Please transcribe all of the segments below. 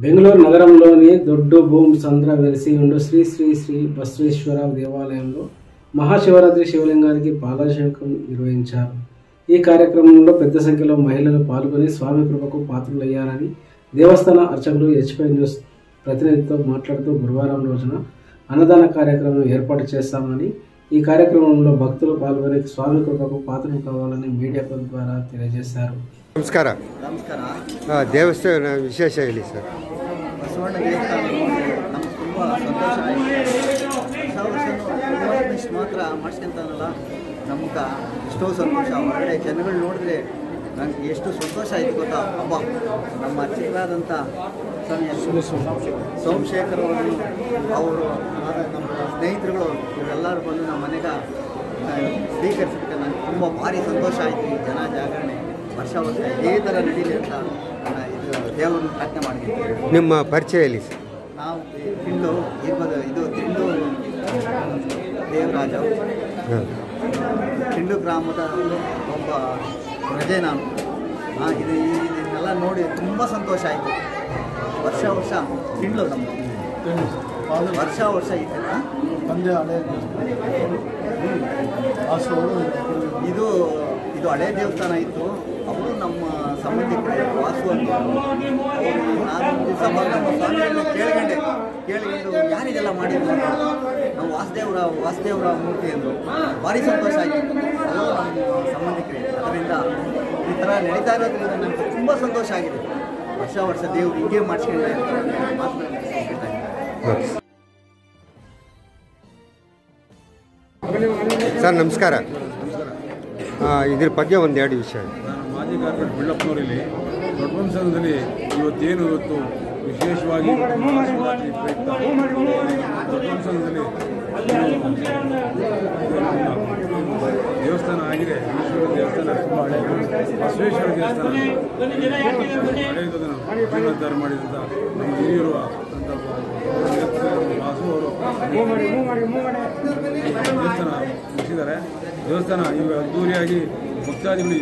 బెంగళూరు నగరంలోని దొడ్డు భూమి సంద్ర వెలిసి ఉండు శ్రీ శ్రీ శ్రీ బసవేశ్వర దేవాలయంలో మహాశివరాత్రి శివలింగానికి పాలాభిషేకం నిర్వహించారు. ఈ కార్యక్రమంలో పెద్ద సంఖ్యలో మహిళలు పాల్గొని స్వామి కృపకు పాత్రులయ్యారని దేవస్థాన అర్చకులు హెచ్పై న్యూస్ ప్రతినిధితో మాట్లాడుతూ గురువారం రోజున అన్నదాన కార్యక్రమం ఏర్పాటు చేస్తామని, ఈ కార్యక్రమంలో భక్తులు పాల్గొని స్వామి కృపకు పాత్రలు కావాలని మీడియా ద్వారా తెలియజేశారు. ನಮಸ್ಕಾರ. ದೇವಸ್ಥಾನ ವಿಶೇಷ ಹೇಳಿ ಸರ್. ಬಸವಣ್ಣ ದೇವಸ್ಥಾನ ನಮ್ಗೆ ತುಂಬ ಸಂತೋಷ ಆಯಿತು. ಇಷ್ಟು ಮಾತ್ರ ಮಾಡಿಸ್ಕೊಂತಾನಲ್ಲ ನಮ್ಗೆ ಎಷ್ಟೋ ಸಂತೋಷ. ಹೊರಗಡೆ ಜನಗಳು ನೋಡಿದ್ರೆ ನನಗೆ ಎಷ್ಟು ಸಂತೋಷ ಆಯಿತು ಗೊತ್ತಾ. ಹಬ್ಬ ನಮ್ಮ ಅರ್ಚಕರಾದಂಥ ಸೋಮಶೇಖರ್ ಅವರು ನಮ್ಮ ಸ್ನೇಹಿತರುಗಳು ಇವರೆಲ್ಲರೂ ಬಂದು ನಮ್ಮ ಮನೆಗೆ ಸ್ವೀಕರಿಸಿದ್ದಕ್ಕೆ ನನಗೆ ತುಂಬ ಭಾರಿ ಸಂತೋಷ ಆಯಿತು. ಈ ಜನ ಜಾಗರಣೆ ವರ್ಷ ಇದೇ ಥರ ನಡೀಲಿ ಅಂತ ಇದು ದೇವರನ್ನು ಪ್ರಾರ್ಥನೆ ಮಾಡಿದ್ದೀವಿ. ನಿಮ್ಮ ಪರಿಚಯ ಹೇಳಿ ಸರ್. ನಾವು ತಿಂಡು ಇದು ತಿಂಡು ದೇವರಾಜ, ತಿಂಡು ಗ್ರಾಮದ ಒಬ್ಬ ಪ್ರಜೆ ನಾನು. ಇದನ್ನೆಲ್ಲ ನೋಡಿ ತುಂಬ ಸಂತೋಷ ಆಯಿತು. ವರ್ಷ ತಿಂಡು ನಮ್ಮದು ವರ್ಷ ಇದೆ. ಇದು ಹಳೆ ದೇವಸ್ಥಾನ ಇತ್ತು. ಅವರು ನಮ್ಮ ಸಂಬಂಧಿಕರು ವಾಸು ಅಂತ. ನಾನು ನಮ್ಮ ಸ್ವಾಮಿಯನ್ನು ಕೇಳಿಕೊಂಡು ಯಾರಿಗೆಲ್ಲ ಮಾಡಿದ್ರು ನಾವು ವಾಸುದೇವರ ಮೂರ್ತಿ ಅಂದರು. ಭಾರಿ ಸಂತೋಷ ಆಯಿತು. ಅದು ನಮ್ಮ ಸಂಬಂಧಿಕರೇ. ಅದರಿಂದ ಈ ಥರ ನಡೀತಾ ಇರೋದ್ರಿಂದ ನನಗೆ ತುಂಬ ಸಂತೋಷ ಆಗಿದೆ. ವರ್ಷ ದೇವರು ಹೀಗೆ ಮಾಡಿಸ್ಕೊಂಡೆ ಅಂತ ಮಾತು ಹೇಳ್ತಾ ಇದ್ದೀನಿ. ಸರ್ ನಮಸ್ಕಾರ. ಇದ್ರ ಬಗ್ಗೆ ಒಂದೆರಡು ವಿಷಯ. ನಾನು ಮಾಜಿ ಕಾರ್ಪೊರೇಟ್ ಬಿಳ್ಳಪ್ಪನವರಲ್ಲಿ ದೊಡ್ಡ ಸಂಘದಲ್ಲಿ ಇವತ್ತು ವಿಶೇಷವಾಗಿ ಮಹಾಶಿವರಾತ್ರಿ ಪ್ರಯುಕ್ತ ದೊಡ್ಡ ಸಂಘದಲ್ಲಿ ದೇವಸ್ಥಾನ ಆಗಿದೆ. ಈಶ್ವರ ದೇವಸ್ಥಾನ ತುಂಬ ಹಳೆಯದು. ಬಸವೇಶ್ವರ ದೇವಸ್ಥಾನ ಹಳೆಯದನ್ನು ಜೀರ್ಣೋದ್ಧಾರ ಮಾಡಿದಂಥ ನಮ್ಮ ಹಿರಿಯರು ಅಂತ ವಾಸು ಅವರು ದೇವಸ್ಥಾನ ಮುಗಿಸಿದ್ದಾರೆ. ದೇವಸ್ಥಾನ ಈಗ ಅದ್ದೂರಿಯಾಗಿ ಭಕ್ತಾದಿಗಳು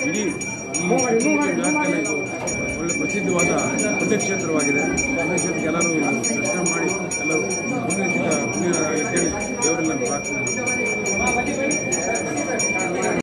ಇಡೀ ಇದು ಒಳ್ಳೆ ಪ್ರಸಿದ್ಧವಾದ ಪುಣ್ಯಕ್ಷೇತ್ರವಾಗಿದೆ. ಪುಣ್ಯಕ್ಷೇತ್ರಕ್ಕೆ ಎಲ್ಲರೂ ದರ್ಶನ ಮಾಡಿ ಎಲ್ಲರೂ ಪುಣ್ಯ ದೇವರೆಲ್ಲ ಪ್ರಾರ್ಥನೆ